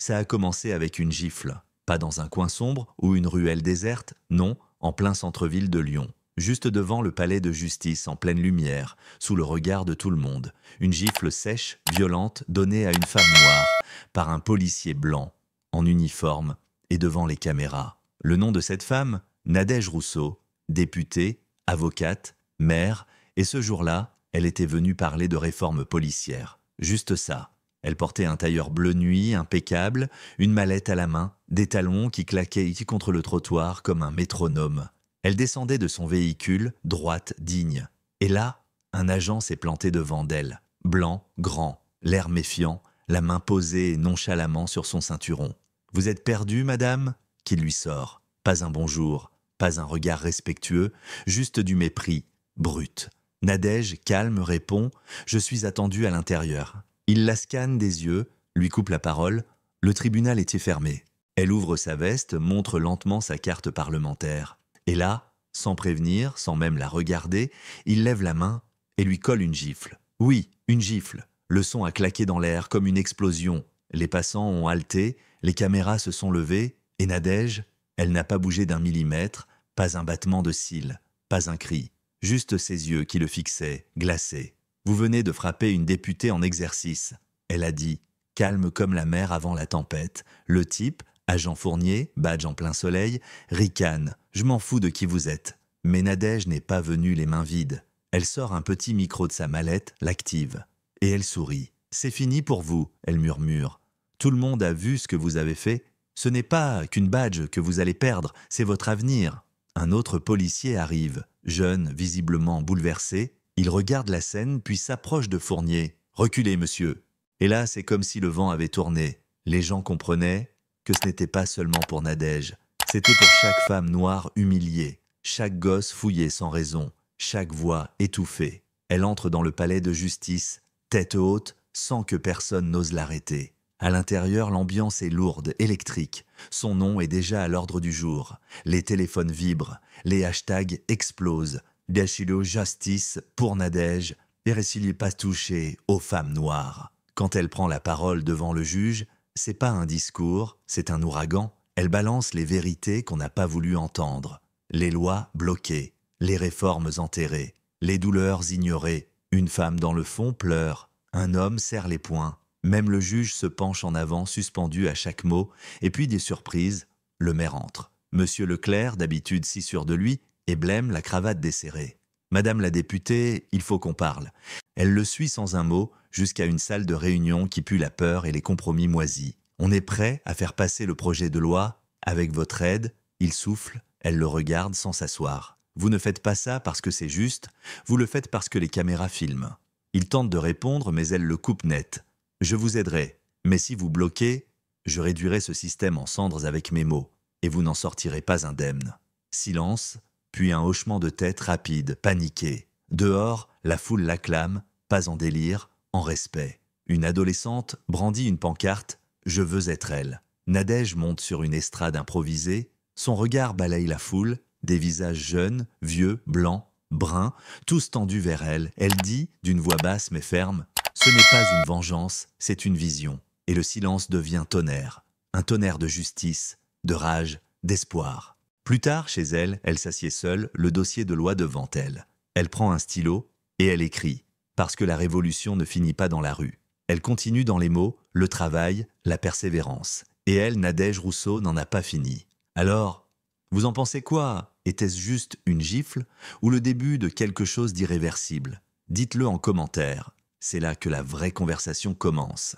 Ça a commencé avec une gifle. Pas dans un coin sombre ou une ruelle déserte, non, en plein centre-ville de Lyon. Juste devant le palais de justice, en pleine lumière, sous le regard de tout le monde. Une gifle sèche, violente, donnée à une femme noire, par un policier blanc, en uniforme, et devant les caméras. Le nom de cette femme, Nadège Rousseau, députée, avocate, mère, et ce jour-là, elle était venue parler de réforme policière. Juste ça. Elle portait un tailleur bleu nuit impeccable, une mallette à la main, des talons qui claquaient contre le trottoir comme un métronome. Elle descendait de son véhicule, droite, digne. Et là, un agent s'est planté devant d'elle. Blanc, grand, l'air méfiant, la main posée nonchalamment sur son ceinturon. « Vous êtes perdue, madame ?» Qui lui sort. Pas un bonjour, pas un regard respectueux, juste du mépris, brut. Nadège, calme, répond « Je suis attendue à l'intérieur ». Il la scanne des yeux, lui coupe la parole. Le tribunal était fermé. Elle ouvre sa veste, montre lentement sa carte parlementaire. Et là, sans prévenir, sans même la regarder, il lève la main et lui colle une gifle. Oui, une gifle. Le son a claqué dans l'air comme une explosion. Les passants ont halté, les caméras se sont levées, et Nadège, elle n'a pas bougé d'un millimètre, pas un battement de cils, pas un cri. Juste ses yeux qui le fixaient, glacés. Vous venez de frapper une députée en exercice. Elle a dit, calme comme la mer avant la tempête. Le type, agent Fournier, badge en plein soleil, ricane. Je m'en fous de qui vous êtes. Mais Nadège n'est pas venue les mains vides. Elle sort un petit micro de sa mallette, l'active. Et elle sourit. C'est fini pour vous, elle murmure. Tout le monde a vu ce que vous avez fait. Ce n'est pas qu'une badge que vous allez perdre, c'est votre avenir. Un autre policier arrive, jeune, visiblement bouleversé. Il regarde la scène, puis s'approche de Fournier. « Reculez, monsieur !» Et là, c'est comme si le vent avait tourné. Les gens comprenaient que ce n'était pas seulement pour Nadège. C'était pour chaque femme noire humiliée, chaque gosse fouillé sans raison, chaque voix étouffée. Elle entre dans le palais de justice, tête haute, sans que personne n'ose l'arrêter. À l'intérieur, l'ambiance est lourde, électrique. Son nom est déjà à l'ordre du jour. Les téléphones vibrent, les hashtags explosent. Dachilo Justice pour Nadège, et pas touché aux femmes noires. Quand elle prend la parole devant le juge, c'est pas un discours, c'est un ouragan. Elle balance les vérités qu'on n'a pas voulu entendre. Les lois bloquées, les réformes enterrées, les douleurs ignorées. Une femme dans le fond pleure, un homme serre les poings. Même le juge se penche en avant, suspendu à chaque mot, et puis des surprises, le maire entre. Monsieur Leclerc, d'habitude si sûr de lui, et blême, la cravate desserrée. « Madame la députée, il faut qu'on parle. » Elle le suit sans un mot, jusqu'à une salle de réunion qui pue la peur et les compromis moisis. On est prêt à faire passer le projet de loi. Avec votre aide, il souffle, elle le regarde sans s'asseoir. Vous ne faites pas ça parce que c'est juste, vous le faites parce que les caméras filment. Il tente de répondre, mais elle le coupe net. Je vous aiderai, mais si vous bloquez, je réduirai ce système en cendres avec mes mots, et vous n'en sortirez pas indemne. Silence. Puis un hochement de tête rapide, paniqué. Dehors, la foule l'acclame, pas en délire, en respect. Une adolescente brandit une pancarte « Je veux être elle ». Nadège monte sur une estrade improvisée, son regard balaye la foule, des visages jeunes, vieux, blancs, bruns, tous tendus vers elle. Elle dit, d'une voix basse mais ferme « Ce n'est pas une vengeance, c'est une vision ». Et le silence devient tonnerre, un tonnerre de justice, de rage, d'espoir. Plus tard, chez elle, elle s'assied seule, le dossier de loi devant elle. Elle prend un stylo et elle écrit, parce que la révolution ne finit pas dans la rue. Elle continue dans les mots, le travail, la persévérance. Et elle, Nadège Rousseau, n'en a pas fini. Alors, vous en pensez quoi? Était-ce juste une gifle ou le début de quelque chose d'irréversible? Dites-le en commentaire. C'est là que la vraie conversation commence.